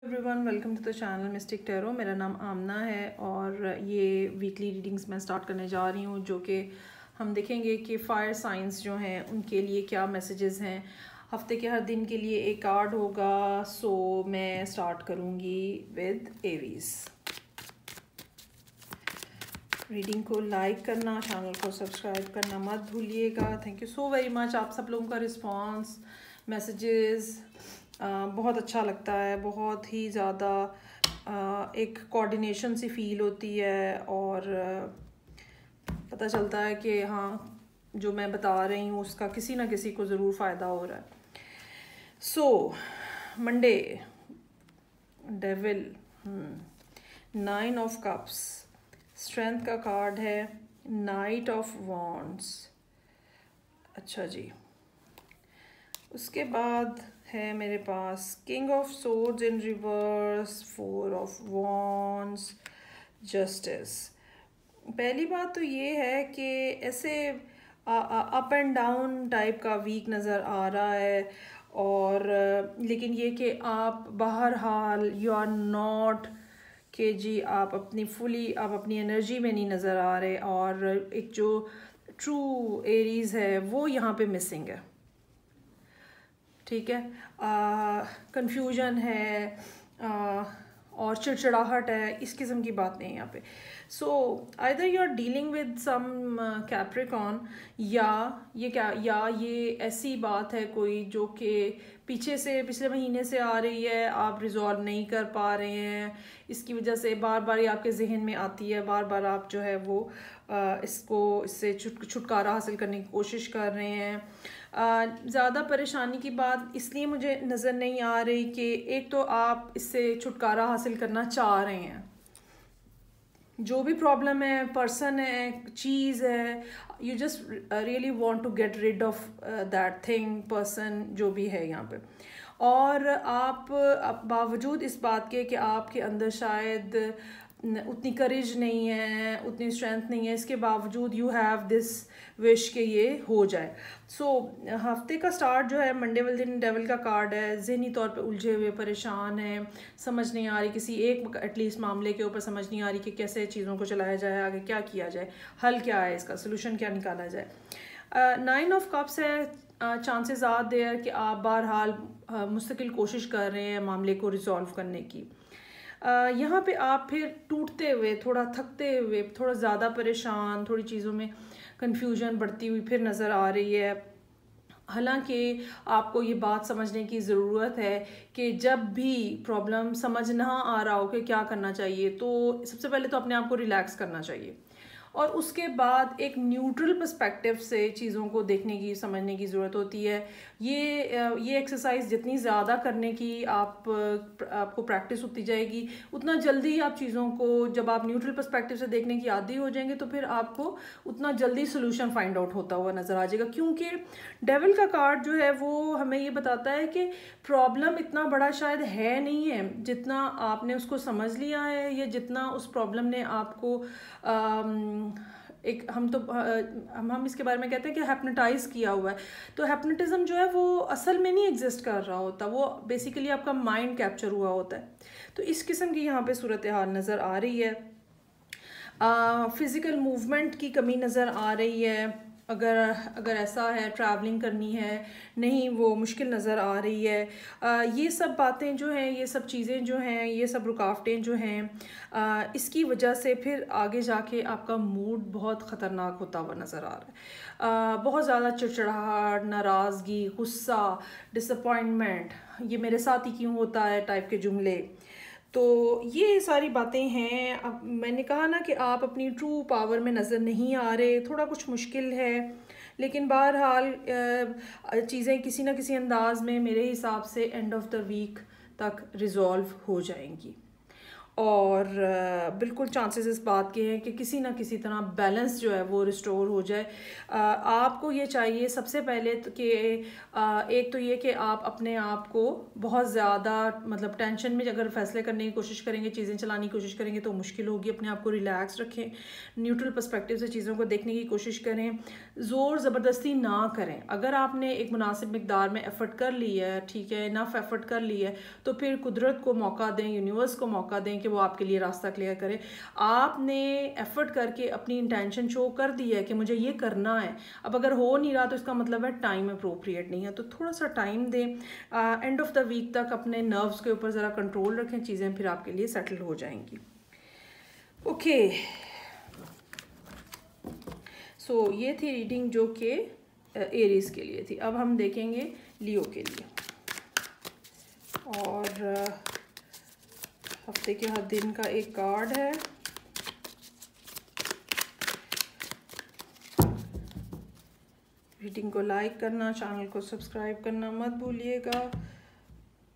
Everyone, welcome to the channel mystic tarot. मेरा नाम आमना है और ये वीकली रीडिंग्स मैं स्टार्ट करने जा रही हूँ, जो कि हम देखेंगे कि फायर साइंस जो हैं उनके लिए क्या मैसेजेस हैं। हफ्ते के हर दिन के लिए एक कार्ड होगा। सो मैं स्टार्ट करूँगी विद एरीज। रीडिंग को लाइक करना, चैनल को सब्सक्राइब करना मत भूलिएगा। Thank you so very much. आप सब लोगों का रिस्पॉन्स, मैसेजेस बहुत अच्छा लगता है। बहुत ही ज़्यादा एक कोऑर्डिनेशन सी फील होती है और पता चलता है कि हाँ, जो मैं बता रही हूँ उसका किसी ना किसी को ज़रूर फ़ायदा हो रहा है। So Monday, devil, 9 of cups, strength का कार्ड है, नाइट ऑफ वॉन्ड्स। अच्छा जी, उसके बाद है मेरे पास king of swords in reverse, 4 of wands, justice. पहली बात तो ये है कि ऐसे अप एंड डाउन टाइप का वीक नज़र आ रहा है और लेकिन ये कि आप बहरहाल यू आर नॉट कि जी आप अपनी एनर्जी में नहीं नज़र आ रहे और एक जो ट्रू एरीज़ है वो यहाँ पे मिसिंग है। ठीक है, कंफ्यूजन है और चिड़चिड़ाहट है, इस किस्म की बात नहीं है यहाँ पे। So either you are dealing with some Capricorn या ये ऐसी बात है कोई जो कि पिछले महीने से आ रही है, आप रिजॉल्व नहीं कर पा रहे हैं, इसकी वजह से बार बार ये आपके जहन में आती है, बार बार आप जो है वो इससे छुटकारा हासिल करने की कोशिश कर रहे हैं। ज़्यादा परेशानी की बात इसलिए मुझे नज़र नहीं आ रही कि एक तो आप इससे छुटकारा हासिल करना चाह रहे हैं, जो भी प्रॉब्लम है, पर्सन है, चीज़ है, you just really want to get rid of that thing, person, जो भी है यहाँ पे। और आप बावजूद इस बात के कि आपके अंदर शायद उतनी करेज नहीं है, उतनी स्ट्रेंथ नहीं है, इसके बावजूद यू हैव दिस विश के ये हो जाए। सो हफ्ते का स्टार्ट जो है मंडे वाले दिन डेविल का कार्ड है। ज़हनी तौर पे उलझे हुए, परेशान हैं, समझ नहीं आ रही, किसी एक एटलीस्ट मामले के ऊपर समझ नहीं आ रही कि कैसे चीज़ों को चलाया जाए, आगे क्या किया जाए, हल क्या है, इसका सोल्यूशन क्या निकाला जाए। 9 ऑफ कप्स है, चांसेस आर देयर कि आप बहरहाल मुस्तकिल कोशिश कर रहे हैं मामले को रिजॉल्व करने की। यहाँ पे आप फिर टूटते हुए, थोड़ा थकते हुए, थोड़ा ज़्यादा परेशान, थोड़ी चीज़ों में कन्फ्यूजन बढ़ती हुई फिर नज़र आ रही है। हालांकि आपको ये बात समझने की ज़रूरत है कि जब भी प्रॉब्लम समझ ना आ रहा हो कि क्या करना चाहिए, तो सबसे पहले तो अपने आप को रिलैक्स करना चाहिए और उसके बाद एक न्यूट्रल पर्सपेक्टिव से चीज़ों को देखने की, समझने की ज़रूरत होती है। ये एक्सरसाइज जितनी ज़्यादा करने की आपको प्रैक्टिस होती जाएगी, उतना जल्दी आप चीज़ों को, जब आप न्यूट्रल पर्सपेक्टिव से देखने की आदी हो जाएंगे तो फिर आपको उतना जल्दी सोल्यूशन फाइंड आउट होता हुआ नज़र आ जाएगा। क्योंकि डेविल का कार्ड जो है वो हमें ये बताता है कि प्रॉब्लम इतना बड़ा शायद है नहीं है जितना आपने उसको समझ लिया है, या जितना उस प्रॉब्लम ने आपको एक हम इसके बारे में कहते हैं कि हैप्नोटाइज किया हुआ है। तो हैप्नोटिज्म जो है वो असल में नहीं एग्जिस्ट कर रहा होता, वो बेसिकली आपका माइंड कैप्चर हुआ होता है। तो इस किस्म की यहाँ पे सूरत हाल नज़र आ रही है। फिज़िकल मूवमेंट की कमी नज़र आ रही है। अगर ऐसा है, ट्रैवलिंग करनी है, नहीं, वो मुश्किल नज़र आ रही है। ये सब बातें जो हैं, ये सब चीज़ें जो हैं, ये सब रुकावटें जो हैं, इसकी वजह से फिर आगे जाके आपका मूड बहुत ख़तरनाक होता हुआ नज़र आ रहा है। बहुत ज़्यादा चिड़चिड़ाहट, नाराज़गी, गुस्सा, डिसअपॉइंटमेंट, ये मेरे साथ ही क्यों होता है टाइप के जुमले। तो ये सारी बातें हैं। अब मैंने कहा ना कि आप अपनी ट्रू पावर में नज़र नहीं आ रहे, थोड़ा कुछ मुश्किल है, लेकिन बहरहाल चीज़ें किसी न किसी अंदाज में मेरे हिसाब से एंड ऑफ द वीक तक रिज़ॉल्व हो जाएंगी। और बिल्कुल चांसेस इस बात के हैं कि किसी ना किसी तरह बैलेंस जो है वो रिस्टोर हो जाए। आपको ये चाहिए सबसे पहले तो कि एक तो ये कि आप अपने आप को बहुत ज़्यादा मतलब टेंशन में अगर फैसले करने की कोशिश करेंगे, चीज़ें चलाने की कोशिश करेंगे तो मुश्किल होगी। अपने आप को रिलैक्स रखें, न्यूट्रल पर्सपेक्टिव से चीज़ों को देखने की कोशिश करें, ज़ोर ज़बरदस्ती ना करें। अगर आपने एक मुनासिब मिकदार में एफ़र्ट कर ली है, ठीक है, इनफ एफ़र्ट कर ली है, तो फिर कुदरत को मौका दें, यूनिवर्स को मौका दें कि वो आपके लिए रास्ता क्लियर करे। आपने एफ़र्ट करके अपनी इंटेंशन शो कर दी है कि मुझे ये करना है, अब अगर हो नहीं रहा तो इसका मतलब है टाइम अप्रोप्रिएट नहीं है, तो थोड़ा सा टाइम दें। एंड ऑफ द वीक तक अपने नर्व्स के ऊपर ज़रा कंट्रोल रखें, चीज़ें फिर आपके लिए सेटल हो जाएंगी। ओके, सो ये थी रीडिंग जो कि एरीज के लिए थी। अब हम देखेंगे लियो के लिए। और हफ्ते के हर दिन का एक कार्ड है। रीडिंग को लाइक करना, चैनल को सब्सक्राइब करना मत भूलिएगा।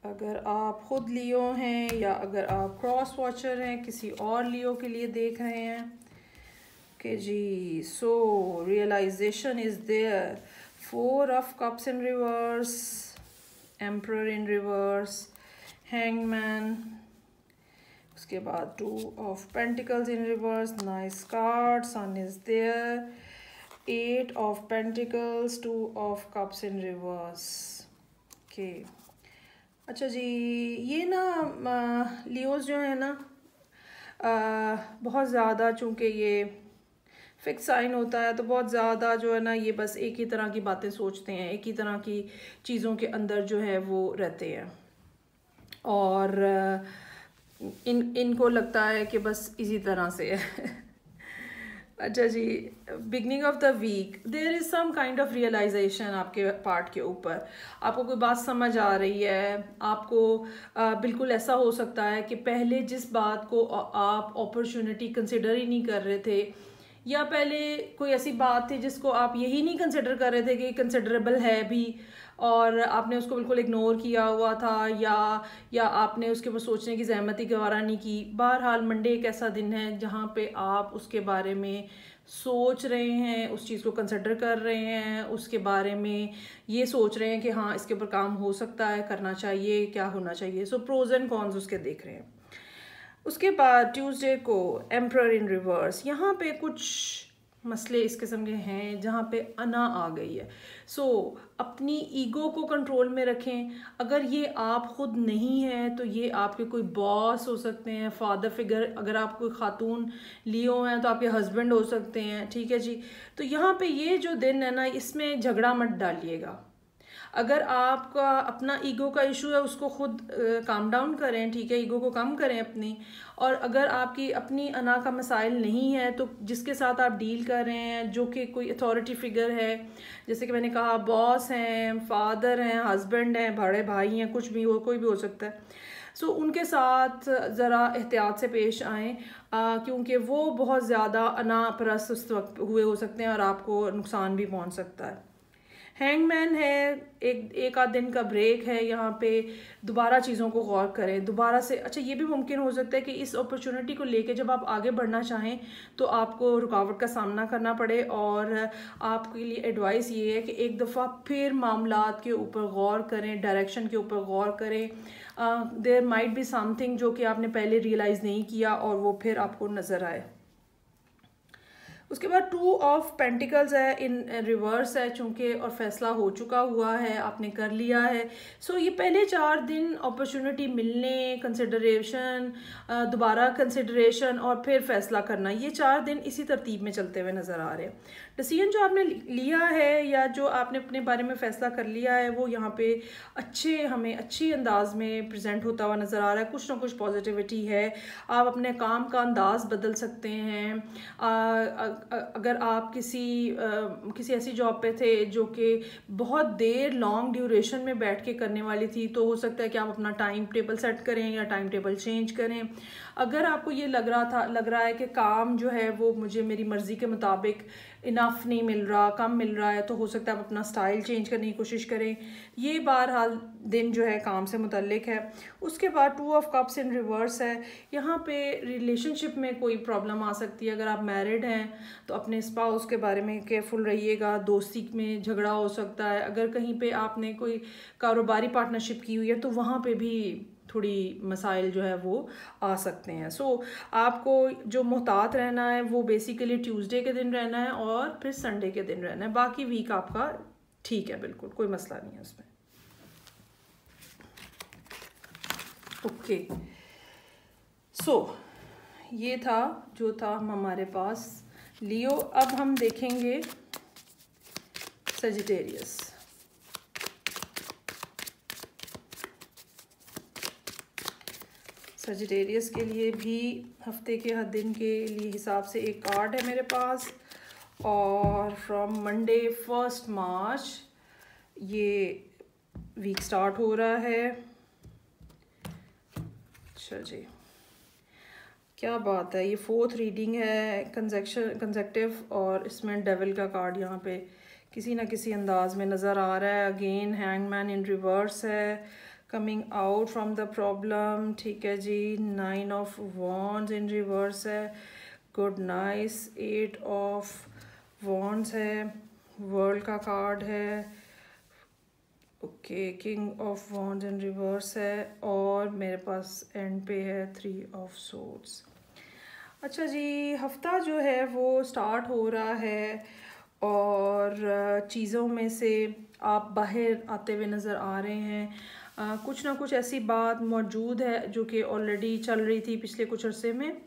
अगर आप खुद लियो हैं या अगर आप क्रॉस वॉचर हैं, किसी और लियो के लिए देख रहे हैं कि जी, so realization is there. 4 of cups in reverse, emperor in reverse, hangman, उसके बाद 2 of pentacles in reverse, nice card, sun is there, 8 of pentacles, 2 of cups in reverse. Okay, अच्छा जी, ये ना लियोज जो है ना बहुत ज़्यादा, चूँकि ये फिक्स साइन होता है तो बहुत ज़्यादा जो है ना ये बस एक ही तरह की बातें सोचते हैं, एक ही तरह की चीज़ों के अंदर जो है वो रहते हैं। और इनको लगता है कि बस इसी तरह से है। अच्छा जी, beginning of the week there is some kind of realization आपके पार्ट के ऊपर। आपको कोई बात समझ आ रही है, आपको बिल्कुल ऐसा हो सकता है कि पहले जिस बात को आप अपॉर्चुनिटी कंसिडर ही नहीं कर रहे थे, या पहले कोई ऐसी बात थी जिसको आप यही नहीं कंसिडर कर रहे थे कि कंसिडरेबल है भी, और आपने उसको बिल्कुल इग्नोर किया हुआ था, या आपने उसके ऊपर सोचने की ज़हमत ही गवारा नहीं की। बहरहाल मंडे एक ऐसा दिन है जहाँ पे आप उसके बारे में सोच रहे हैं, उस चीज़ को कंसिडर कर रहे हैं, उसके बारे में ये सोच रहे हैं कि हाँ इसके ऊपर काम हो सकता है, करना चाहिए, क्या होना चाहिए। सो प्रोज एंड कॉन्स उसके देख रहे हैं। उसके बाद ट्यूसडे को एम्परर इन रिवर्स, यहाँ पे कुछ मसले इस किस्म के हैं जहाँ पे अना आ गई है। सो अपनी ईगो को कंट्रोल में रखें। अगर ये आप खुद नहीं हैं तो ये आपके कोई बॉस हो सकते हैं, फादर फिगर, अगर आप कोई खातून लियो हैं तो आपके हस्बैंड हो सकते हैं, ठीक है जी। तो यहाँ पे ये जो दिन है ना, इसमें झगड़ा मत डालिएगा। अगर आपका अपना ईगो का इशू है उसको खुद काम डाउन करें, ठीक है, ईगो को कम करें अपनी। और अगर आपकी अपनी अना का मसाइल नहीं है तो जिसके साथ आप डील कर रहे हैं, जो कि कोई अथॉरिटी फिगर है, जैसे कि मैंने कहा बॉस हैं, फादर हैं, हस्बैंड हैं, बड़े भाई हैं, कुछ भी हो, कोई भी हो सकता है। सो उनके साथ ज़रा एहतियात से पेश आएँ, क्योंकि वो बहुत ज़्यादा अना परस्त उस वक्त हुए हो सकते हैं और आपको नुकसान भी पहुंच सकता है। हैंगमैन है, एक आध दिन का ब्रेक है, यहाँ पे दोबारा चीज़ों को गौर करें, दोबारा से। अच्छा, ये भी मुमकिन हो सकता है कि इस अपॉर्चुनिटी को लेके जब आप आगे बढ़ना चाहें तो आपको रुकावट का सामना करना पड़े, और आपके लिए एडवाइस ये है कि एक दफ़ा फिर मामलात के ऊपर गौर करें, डायरेक्शन के ऊपर गौर करें। देयर माइट बी समथिंग जो कि आपने पहले रियलाइज़ नहीं किया और वो फिर आपको नज़र आए। उसके बाद 2 ऑफ पेंटिकल्स है, इन रिवर्स है चूँकि, और फैसला हो चुका हुआ है, आपने कर लिया है। सो ये पहले 4 दिन अपॉर्चुनिटी मिलने, कंसिडरेशन, दोबारा कंसिडरेशन और फिर फैसला करना, ये 4 दिन इसी तरतीब में चलते हुए नज़र आ रहे हैं। डिसीजन जो आपने लिया है या जो आपने अपने बारे में फ़ैसला कर लिया है वो यहाँ पे हमें अच्छी अंदाज में प्रेजेंट होता हुआ नज़र आ रहा है। कुछ ना कुछ पॉजिटिविटी है, आप अपने काम का अंदाज़ बदल सकते हैं। अगर आप किसी ऐसी जॉब पे थे जो कि बहुत देर लॉन्ग ड्यूरेशन में बैठ के करने वाली थी, तो हो सकता है कि आप अपना टाइम टेबल सेट करें या टाइम टेबल चेंज करें। अगर आपको ये लग रहा है कि काम जो है वो मुझे मेरी मर्ज़ी के मुताबिक इनफ नहीं मिल रहा, कम मिल रहा है, तो हो सकता है आप अपना स्टाइल चेंज करने की कोशिश करें। ये बहरहाल दिन जो है काम से मुतल्लिक है। उसके बाद 2 ऑफ कप्स इन रिवर्स है। यहाँ पे रिलेशनशिप में कोई प्रॉब्लम आ सकती है। अगर आप मैरिड हैं तो अपने स्पाउस के बारे में केयरफुल रहिएगा। दोस्ती में झगड़ा हो सकता है। अगर कहीं पे आपने कोई कारोबारी पार्टनरशिप की हुई है तो वहाँ पे भी थोड़ी मसाइल जो है वो आ सकते हैं। सो आपको जो मोहतात रहना है वो बेसिकली ट्यूसडे के दिन रहना है और फिर संडे के दिन रहना है। बाकी वीक आपका ठीक है, बिल्कुल कोई मसला नहीं है उसमें। ओके, सो ये था जो था हमारे पास लियो। अब हम देखेंगे सजिटेरियस। सजिटेरियस के लिए भी हफ्ते के हर दिन के लिए हिसाब से एक कार्ड है मेरे पास, और फ्रॉम मंडे 1 मार्च ये वीक स्टार्ट हो रहा है। अच्छा जी, क्या बात है, ये 4th रीडिंग है कंसेक्टिव, और इसमें डेविल का कार्ड यहाँ पे किसी ना किसी अंदाज में नज़र आ रहा है। अगेन हैंगमैन इन रिवर्स है, coming out from the problem. ठीक है जी, 9 ऑफ वॉन्ड्स इन रिवर्स है, गुड नाइस। 8 ऑफ वॉन्ड्स है, वर्ल्ड का कार्ड है। Okay, king of wands in reverse है, और मेरे पास एंड पे है 3 ऑफ सोर्ड्स। अच्छा जी, हफ्ता जो है वो स्टार्ट हो रहा है और चीज़ों में से आप बाहर आते हुए नज़र आ रहे हैं। कुछ ना कुछ ऐसी बात मौजूद है जो कि ऑलरेडी चल रही थी पिछले कुछ अरसे में,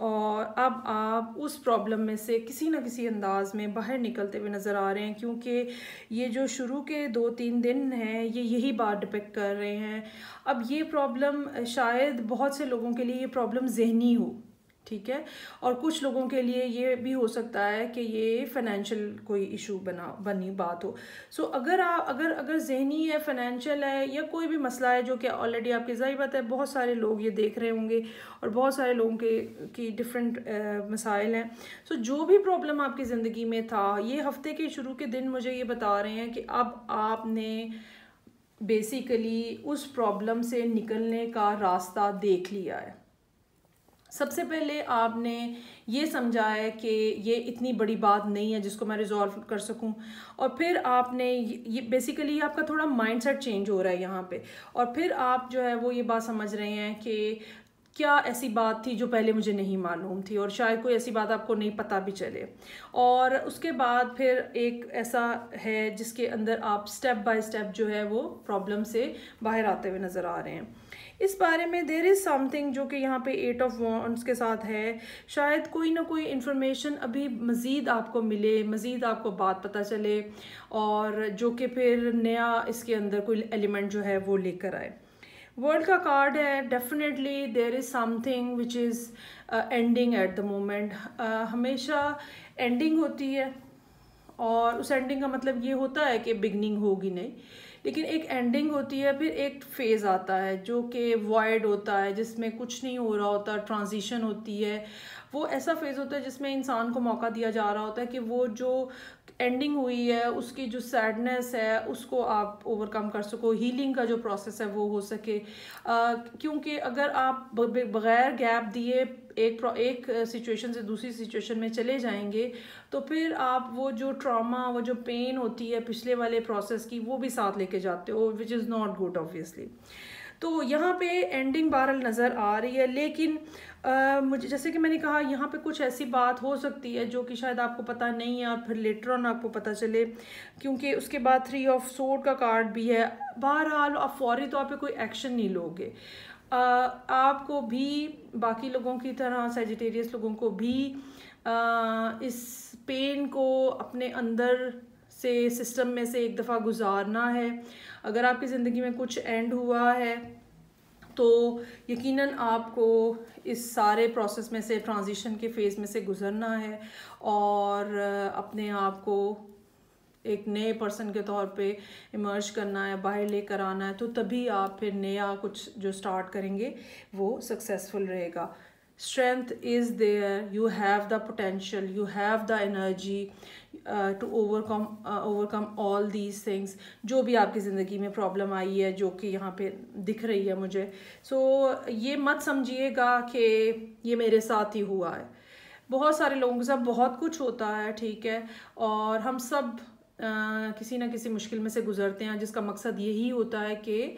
और अब आप उस प्रॉब्लम में से किसी न किसी अंदाज में बाहर निकलते हुए नज़र आ रहे हैं, क्योंकि ये जो शुरू के 2-3 दिन हैं ये यही बात डिपेक्ट कर रहे हैं। अब ये प्रॉब्लम शायद बहुत से लोगों के लिए ये प्रॉब्लम ज़हनी हो, ठीक है, और कुछ लोगों के लिए ये भी हो सकता है कि ये फाइनेंशियल कोई इशू बनी बात हो। सो अगर आप अगर ज़हनी है, फाइनेंशियल है, या कोई भी मसला है जो कि ऑलरेडी आपके ज़ाहिर बात है बहुत सारे लोग ये देख रहे होंगे और बहुत सारे लोगों की डिफरेंट मसाइल हैं। सो जो भी प्रॉब्लम आपकी ज़िंदगी में था, ये हफ्ते के शुरू के दिन मुझे ये बता रहे हैं कि अब आपने बेसिकली उस प्रॉब्लम से निकलने का रास्ता देख लिया है। सबसे पहले आपने ये समझा है कि ये इतनी बड़ी बात नहीं है जिसको मैं रिजॉल्व कर सकूं, और फिर आपने ये बेसिकली आपका थोड़ा माइंडसेट चेंज हो रहा है यहाँ पे, और फिर आप जो है वो ये बात समझ रहे हैं कि क्या ऐसी बात थी जो पहले मुझे नहीं मालूम थी, और शायद कोई ऐसी बात आपको नहीं पता भी चले। और उसके बाद फिर एक ऐसा है जिसके अंदर आप स्टेप बाय स्टेप जो है वो प्रॉब्लम से बाहर आते हुए नज़र आ रहे हैं। इस बारे में देयर इज़ समथिंग जो कि यहाँ पे 8 ऑफ वॉन्ड्स के साथ है। शायद कोई ना कोई इन्फॉर्मेशन अभी मज़ीद आपको मिले, मज़ीद आपको बात पता चले, और जो कि फिर नया इसके अंदर कोई एलिमेंट जो है वो लेकर आए। वर्ल्ड का कार्ड है, definitely there is something which is ending at the moment. हमेशा एंडिंग होती है, और उस एंडिंग का मतलब ये होता है कि बिगनिंग होगी नहीं, लेकिन एक एंडिंग होती है, फिर एक फेज़ आता है जो कि वॉइड होता है, जिसमें कुछ नहीं हो रहा होता, ट्रांजिशन होती है। वो ऐसा फेज़ होता है जिसमें इंसान को मौका दिया जा रहा होता है कि वो जो एंडिंग हुई है उसकी जो सैडनेस है उसको आप ओवरकम कर सको, हीलिंग का जो प्रोसेस है वो हो सके। क्योंकि अगर आप बगैर गैप दिए एक सिचुएशन से दूसरी सिचुएशन में चले जाएंगे तो फिर आप वो जो ट्रॉमा, वो जो पेन होती है पिछले वाले प्रोसेस की, वो भी साथ लेके जाते हो, which is not good obviously. तो यहाँ पे एंडिंग बहरहाल नज़र आ रही है, लेकिन मुझे जैसे कि मैंने कहा यहाँ पे कुछ ऐसी बात हो सकती है जो कि शायद आपको पता नहीं है और फिर लेटर ऑन आपको पता चले, क्योंकि उसके बाद 3 ऑफ सोर्ड का कार्ड भी है। बहरहाल आप फौरी तौर पे कोई एक्शन नहीं लोगे। आपको भी बाकी लोगों की तरह, सजिटेरियस लोगों को भी इस पेन को अपने अंदर से, सिस्टम में से एक दफ़ा गुजारना है। अगर आपकी ज़िंदगी में कुछ एंड हुआ है तो यकीनन आपको इस सारे प्रोसेस में से, ट्रांजिशन के फेज़ में से गुज़रना है और अपने आप को एक नए पर्सन के तौर पे इमर्ज करना है, बाहर लेकर आना है, तो तभी आप फिर नया कुछ जो स्टार्ट करेंगे वो सक्सेसफुल रहेगा। strength is there, you have the potential, you have the energy to overcome all these things. जो भी आपकी ज़िंदगी में प्रॉब्लम आई है, जो कि यहाँ पे दिख रही है मुझे, सो ये मत समझिएगा कि ये मेरे साथ ही हुआ है। बहुत सारे लोगों के साथ बहुत कुछ होता है, ठीक है, और हम सब किसी ना किसी मुश्किल में से गुजरते हैं, जिसका मकसद यही होता है कि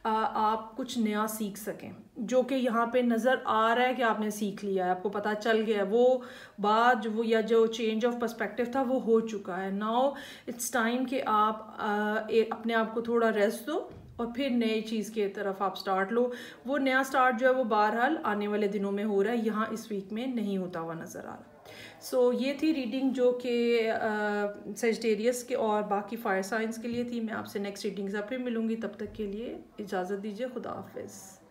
आप कुछ नया सीख सकें, जो कि यहाँ पे नज़र आ रहा है कि आपने सीख लिया है, आपको पता चल गया है, वो बात जो वो या जो चेंज ऑफ पर्सपेक्टिव था वो हो चुका है। नाउ इट्स टाइम कि आप अपने आप को थोड़ा रेस्ट दो और फिर नई चीज़ की तरफ आप स्टार्ट लो। वो नया स्टार्ट जो है वो बहरहाल आने वाले दिनों में हो रहा है, यहाँ इस वीक में नहीं होता हुआ नज़र आ रहा। सो ये थी रीडिंग जो कि सेजिटेरियस के और बाकी फायर साइंस के लिए थी। मैं आपसे नेक्स्ट रीडिंग से फिर मिलूँगी, तब तक के लिए इजाज़त दीजिए। खुदा हाफिज़।